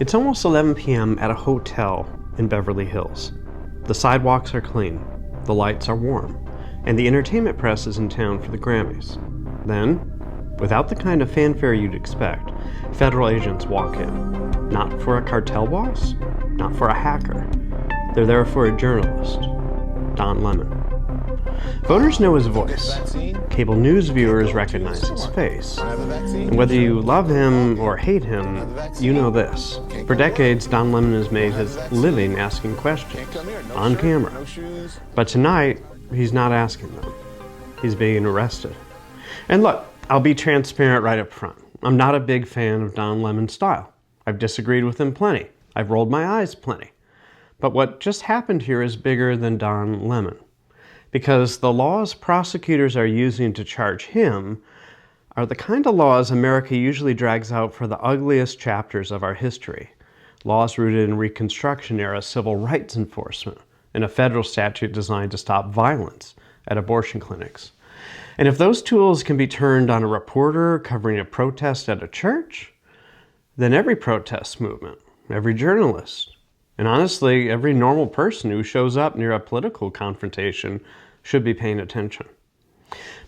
It's almost 11 p.m. at a hotel in Beverly Hills. The sidewalks are clean, the lights are warm, and the entertainment press is in town for the Grammys. Then, without the kind of fanfare you'd expect, federal agents walk in. Not for a cartel boss, not for a hacker. They're there for a journalist, Don Lemon. Voters know his voice. Cable news viewers recognize his face. And whether you love him or hate him, you know this. For decades, Don Lemon has made his living asking questions, on camera. But tonight, he's not asking them. He's being arrested. And look, I'll be transparent right up front. I'm not a big fan of Don Lemon's style. I've disagreed with him plenty. I've rolled my eyes plenty. But what just happened here is bigger than Don Lemon. Because the laws prosecutors are using to charge him are the kind of laws America usually drags out for the ugliest chapters of our history. Laws rooted in Reconstruction-era civil rights enforcement and a federal statute designed to stop violence at abortion clinics. And if those tools can be turned on a reporter covering a protest at a church, then every protest movement, every journalist, and honestly, every normal person who shows up near a political confrontation should be paying attention.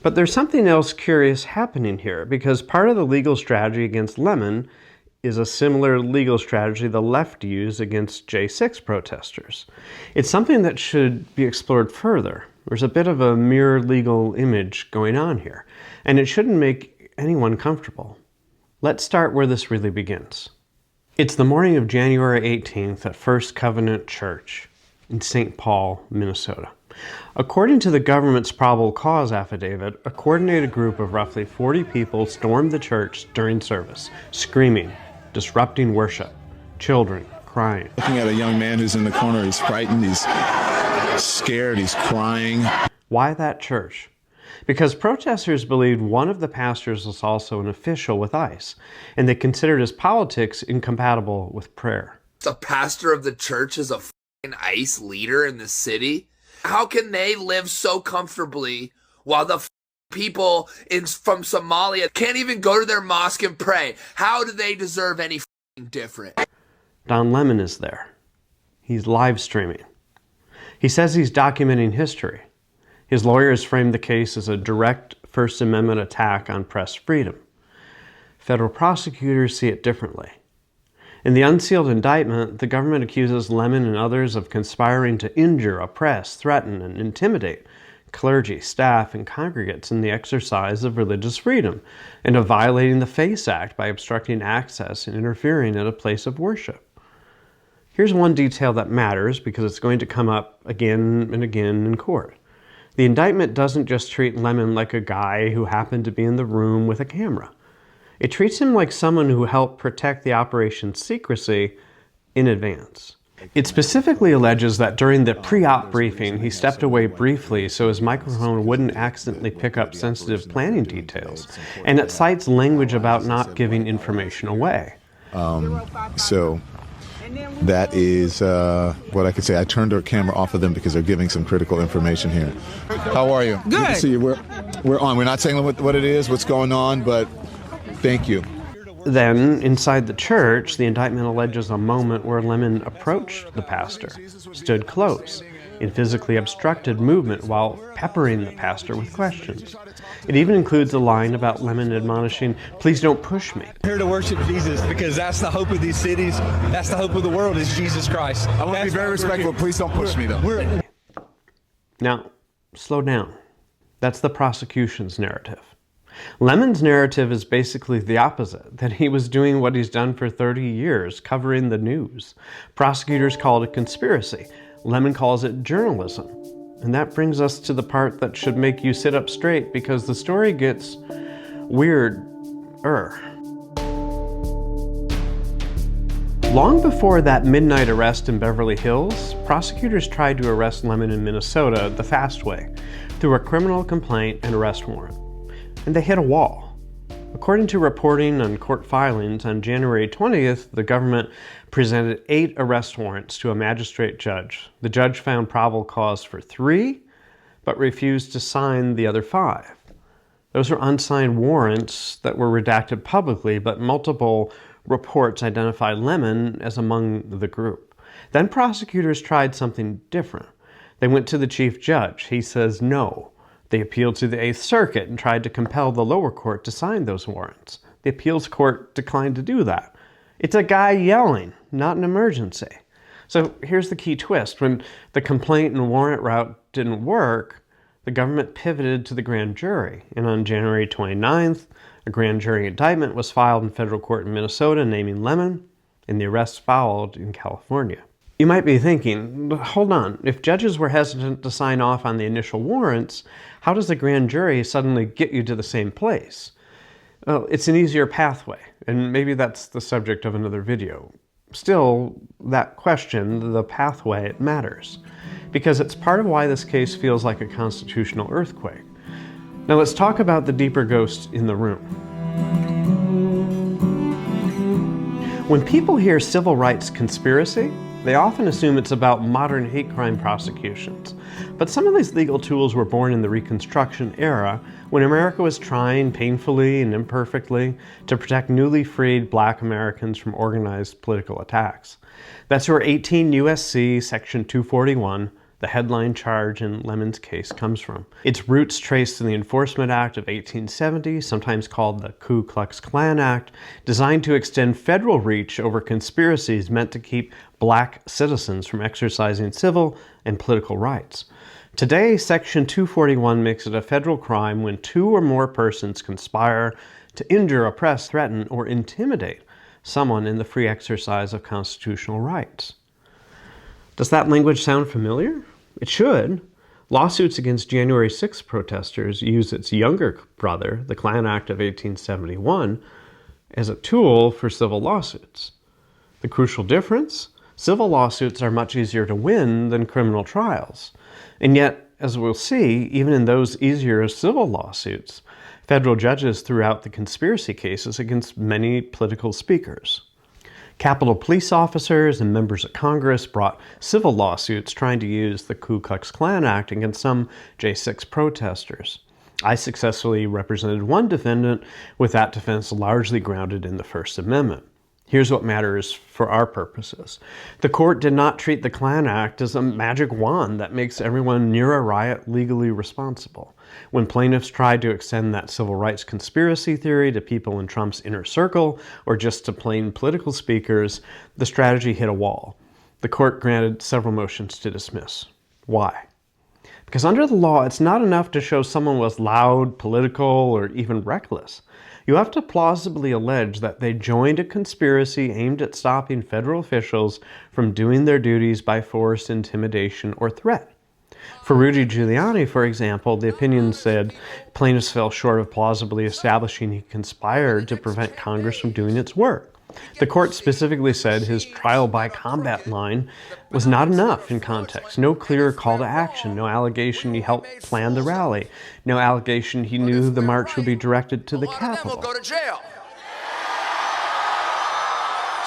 But there's something else curious happening here, because part of the legal strategy against Lemon is a similar legal strategy the left used against J6 protesters. It's something that should be explored further. There's a bit of a mirror legal image going on here, and it shouldn't make anyone comfortable. Let's start where this really begins. It's the morning of January 18th at First Covenant Church in St. Paul, Minnesota. According to the government's probable cause affidavit, a coordinated group of roughly 40 people stormed the church during service, screaming, disrupting worship, children crying. Looking at a young man who's in the corner, he's frightened, he's scared, he's crying. Why that church? Because protesters believed one of the pastors was also an official with ICE, and they considered his politics incompatible with prayer. The pastor of the church is a f***ing ICE leader in the city? How can they live so comfortably while the people from Somalia can't even go to their mosque and pray? How do they deserve any different? Don Lemon is there. He's live streaming. He says he's documenting history. His lawyers framed the case as a direct First Amendment attack on press freedom. Federal prosecutors see it differently. In the unsealed indictment, the government accuses Lemon and others of conspiring to injure, oppress, threaten, and intimidate clergy, staff, and congregates in the exercise of religious freedom, and of violating the FACE Act by obstructing access and interfering at a place of worship. Here's one detail that matters because it's going to come up again and again in court. The indictment doesn't just treat Lemon like a guy who happened to be in the room with a camera. It treats him like someone who helped protect the operation's secrecy in advance. It specifically alleges that during the pre-op briefing, he stepped away briefly so his microphone wouldn't accidentally pick up sensitive planning details, and it cites language about not giving information away. So that is what I could say. I turned the camera off of them because they're giving some critical information here. How are you? Good. Good to see you. We're on. We're not saying what it is, what's going on, but thank you. Then, inside the church, the indictment alleges a moment where Lemon approached the pastor, stood close, in physically obstructed movement while peppering the pastor with questions. It even includes a line about Lemon admonishing, "Please don't push me." Here to worship Jesus because that's the hope of these cities. That's the hope of the world is Jesus Christ. I want to be very respectful. Please don't push me, though. Now, slow down. That's the prosecution's narrative. Lemon's narrative is basically the opposite, that he was doing what he's done for 30 years, covering the news. Prosecutors call it a conspiracy. Lemon calls it journalism. And that brings us to the part that should make you sit up straight because the story gets weird-er. Long before that midnight arrest in Beverly Hills, prosecutors tried to arrest Lemon in Minnesota the fast way, through a criminal complaint and arrest warrant. And they hit a wall. According to reporting on court filings, on January 20th, the government presented 8 arrest warrants to a magistrate judge. The judge found probable cause for 3, but refused to sign the other 5. Those were unsigned warrants that were redacted publicly, but multiple reports identified Lemon as among the group. Then prosecutors tried something different. They went to the chief judge. He says no. They appealed to the Eighth Circuit and tried to compel the lower court to sign those warrants. The appeals court declined to do that. It's a guy yelling, not an emergency. So here's the key twist. When the complaint and warrant route didn't work, the government pivoted to the grand jury. And on January 29th, a grand jury indictment was filed in federal court in Minnesota naming Lemon, and the arrests followed in California. You might be thinking, hold on, if judges were hesitant to sign off on the initial warrants, how does the grand jury suddenly get you to the same place? Well, it's an easier pathway, and maybe that's the subject of another video. Still, that question, the pathway, it matters, because it's part of why this case feels like a constitutional earthquake. Now let's talk about the deeper ghost in the room. When people hear civil rights conspiracy, they often assume it's about modern hate crime prosecutions. But some of these legal tools were born in the Reconstruction-era, when America was trying painfully and imperfectly to protect newly freed Black Americans from organized political attacks. That's where 18 U.S.C. Section 241, the headline charge in Lemon's case, comes from. Its roots trace to the Enforcement Act of 1870, sometimes called the Ku Klux Klan Act, designed to extend federal reach over conspiracies meant to keep Black citizens from exercising civil and political rights. Today, Section 241 makes it a federal crime when two or more persons conspire to injure, oppress, threaten, or intimidate someone in the free exercise of constitutional rights. Does that language sound familiar? It should. Lawsuits against January 6th protesters use its younger brother, the Klan Act of 1871, as a tool for civil lawsuits. The crucial difference? Civil lawsuits are much easier to win than criminal trials. And yet, as we'll see, even in those easier civil lawsuits, federal judges threw out the conspiracy cases against many political speakers. Capitol police officers and members of Congress brought civil lawsuits trying to use the Ku Klux Klan Act against some J6 protesters. I successfully represented one defendant with that defense largely grounded in the First Amendment. Here's what matters for our purposes. The court did not treat the Klan Act as a magic wand that makes everyone near a riot legally responsible. When plaintiffs tried to extend that civil rights conspiracy theory to people in Trump's inner circle or just to plain political speakers, the strategy hit a wall. The court granted several motions to dismiss. Why? Because under the law, it's not enough to show someone was loud, political, or even reckless. You have to plausibly allege that they joined a conspiracy aimed at stopping federal officials from doing their duties by force, intimidation, or threat. For Rudy Giuliani, for example, the opinion said plaintiffs fell short of plausibly establishing he conspired to prevent Congress from doing its work. The court specifically said his trial by combat line was not enough in context. No clear call to action, no allegation he helped plan the rally, no allegation he knew the march would be directed to the Capitol. A lot of them will go to jail.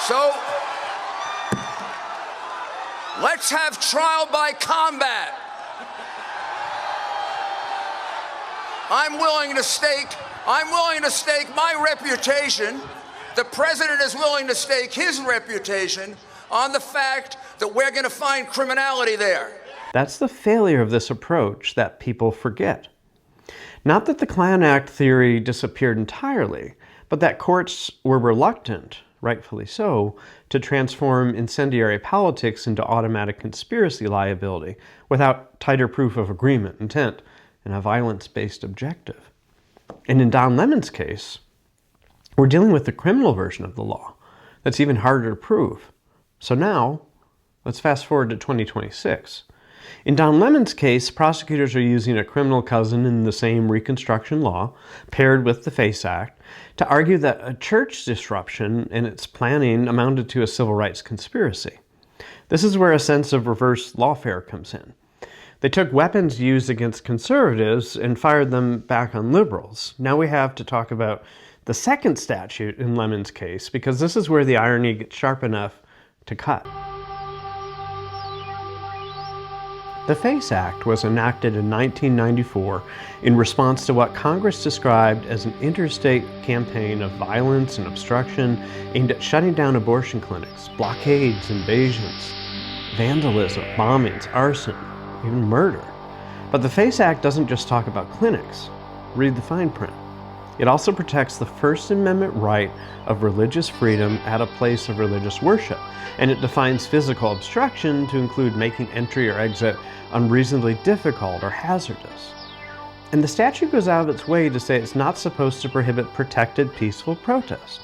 So, let's have trial by combat. I'm willing to stake my reputation. The president is willing to stake his reputation on the fact that we're going to find criminality there. That's the failure of this approach that people forget. Not that the Klan Act theory disappeared entirely, but that courts were reluctant, rightfully so, to transform incendiary politics into automatic conspiracy liability without tighter proof of agreement, intent, and a violence-based objective. And in Don Lemon's case, we're dealing with the criminal version of the law that's even harder to prove. So now, let's fast forward to 2026. In Don Lemon's case, prosecutors are using a criminal cousin in the same Reconstruction law, paired with the FACE Act, to argue that a church disruption and its planning amounted to a civil rights conspiracy. This is where a sense of reverse lawfare comes in. They took weapons used against conservatives and fired them back on liberals. Now we have to talk about the second statute in Lemon's case, because this is where the irony gets sharp enough to cut. The FACE Act was enacted in 1994 in response to what Congress described as an interstate campaign of violence and obstruction aimed at shutting down abortion clinics, blockades, invasions, vandalism, bombings, arson, even murder. But the FACE Act doesn't just talk about clinics. Read the fine print. It also protects the First Amendment right of religious freedom at a place of religious worship, and it defines physical obstruction to include making entry or exit unreasonably difficult or hazardous. And the statute goes out of its way to say it's not supposed to prohibit protected peaceful protest.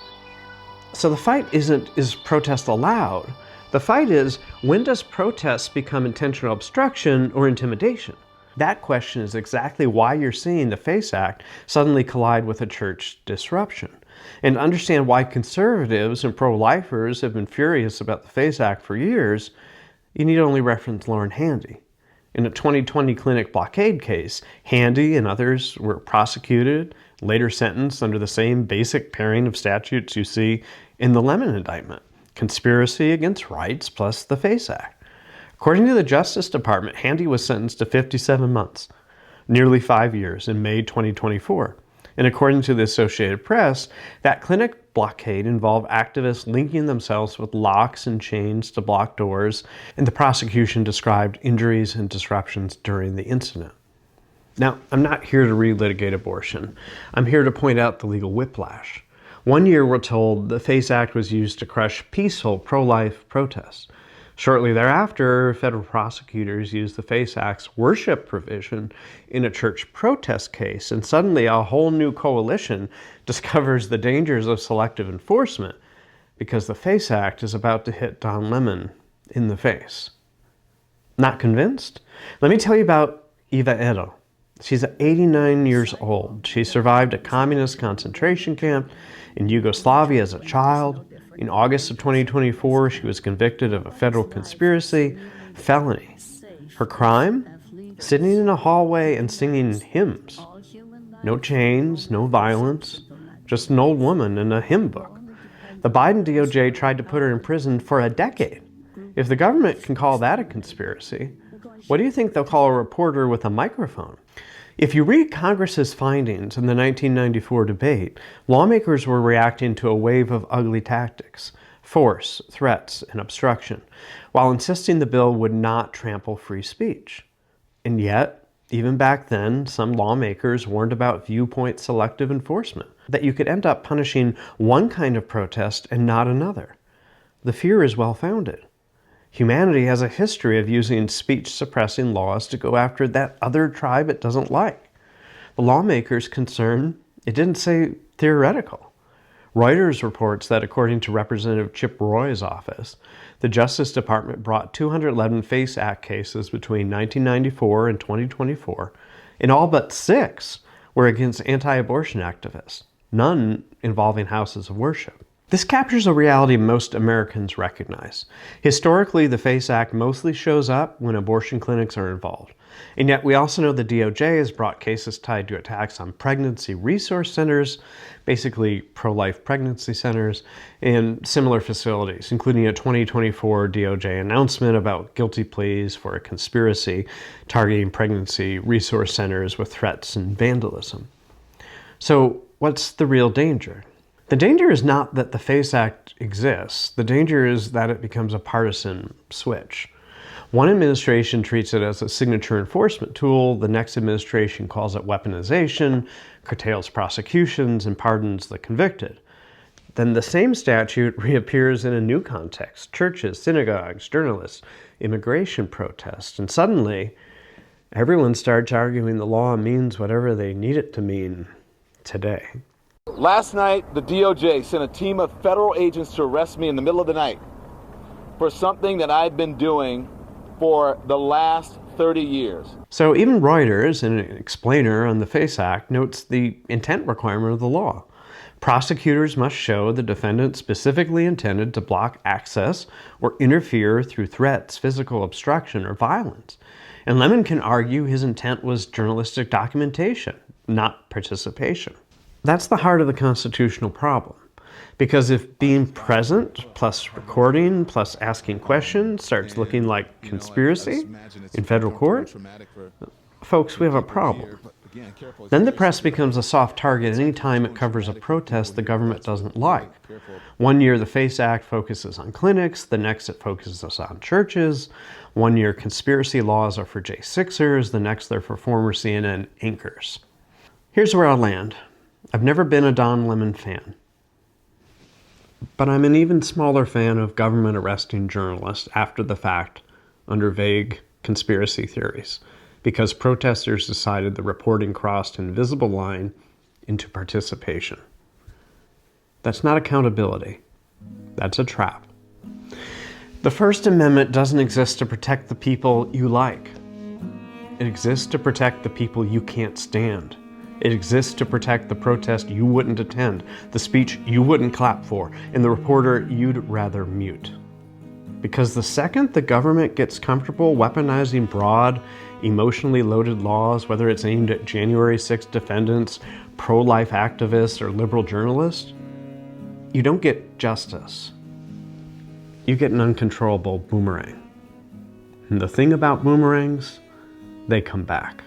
So the fight isn't, is protest allowed? The fight is, when does protest become intentional obstruction or intimidation? That question is exactly why you're seeing the FACE Act suddenly collide with a church disruption. And to understand why conservatives and pro-lifers have been furious about the FACE Act for years, you need only reference Lauren Handy. In a 2020 clinic blockade case, Handy and others were prosecuted, later sentenced under the same basic pairing of statutes you see in the Lemon indictment: conspiracy against rights plus the FACE Act. According to the Justice Department, Handy was sentenced to 57 months, nearly 5 years, in May 2024. And according to the Associated Press, that clinic blockade involved activists linking themselves with locks and chains to block doors, and the prosecution described injuries and disruptions during the incident. Now, I'm not here to relitigate abortion. I'm here to point out the legal whiplash. 1 year, we're told, the FACE Act was used to crush peaceful pro-life protests. Shortly thereafter, federal prosecutors used the FACE Act's worship provision in a church protest case, and suddenly a whole new coalition discovers the dangers of selective enforcement because the FACE Act is about to hit Don Lemon in the face. Not convinced? Let me tell you about Eva Edel. She's 89 years old. She survived a communist concentration camp in Yugoslavia as a child. In August of 2024, she was convicted of a federal conspiracy felony. Her crime? Sitting in a hallway and singing hymns. No chains, no violence, just an old woman and a hymn book. The Biden DOJ tried to put her in prison for a decade. If the government can call that a conspiracy, what do you think they'll call a reporter with a microphone? If you read Congress's findings in the 1994 debate, lawmakers were reacting to a wave of ugly tactics, force, threats, and obstruction, while insisting the bill would not trample free speech. And yet, even back then, some lawmakers warned about viewpoint selective enforcement, that you could end up punishing one kind of protest and not another. The fear is well-founded. Humanity has a history of using speech-suppressing laws to go after that other tribe it doesn't like. The lawmakers' concern, it didn't say theoretical. Reuters reports that according to Representative Chip Roy's office, the Justice Department brought 211 FACE Act cases between 1994 and 2024, and all but 6 were against anti-abortion activists, none involving houses of worship. This captures a reality most Americans recognize. Historically, the FACE Act mostly shows up when abortion clinics are involved. And yet we also know the DOJ has brought cases tied to attacks on pregnancy resource centers, basically pro-life pregnancy centers, and similar facilities, including a 2024 DOJ announcement about guilty pleas for a conspiracy targeting pregnancy resource centers with threats and vandalism. So what's the real danger? The danger is not that the FACE Act exists. The danger is that it becomes a partisan switch. One administration treats it as a signature enforcement tool. The next administration calls it weaponization, curtails prosecutions, and pardons the convicted. Then the same statute reappears in a new context: churches, synagogues, journalists, immigration protests, and suddenly everyone starts arguing the law means whatever they need it to mean today. Last night, the DOJ sent a team of federal agents to arrest me in the middle of the night for something that I've been doing for the last 30 years. So even Reuters, in an explainer on the FACE Act, notes the intent requirement of the law. Prosecutors must show the defendant specifically intended to block access or interfere through threats, physical obstruction, or violence. And Lemon can argue his intent was journalistic documentation, not participation. That's the heart of the constitutional problem. Because if being present plus recording plus asking questions starts looking like conspiracy in federal court, folks, we have a problem. Then the press becomes a soft target anytime it covers a protest the government doesn't like. One year the FACE Act focuses on clinics, the next it focuses on churches. One year conspiracy laws are for J6ers, the next they're for former CNN anchors. Here's where I'll land. I've never been a Don Lemon fan. But I'm an even smaller fan of government arresting journalists after the fact under vague conspiracy theories, because protesters decided the reporting crossed an invisible line into participation. That's not accountability. That's a trap. The First Amendment doesn't exist to protect the people you like. It exists to protect the people you can't stand. It exists to protect the protest you wouldn't attend, the speech you wouldn't clap for, and the reporter you'd rather mute. Because the second the government gets comfortable weaponizing broad, emotionally loaded laws, whether it's aimed at January 6th defendants, pro-life activists, or liberal journalists, you don't get justice. You get an uncontrollable boomerang. And the thing about boomerangs, they come back.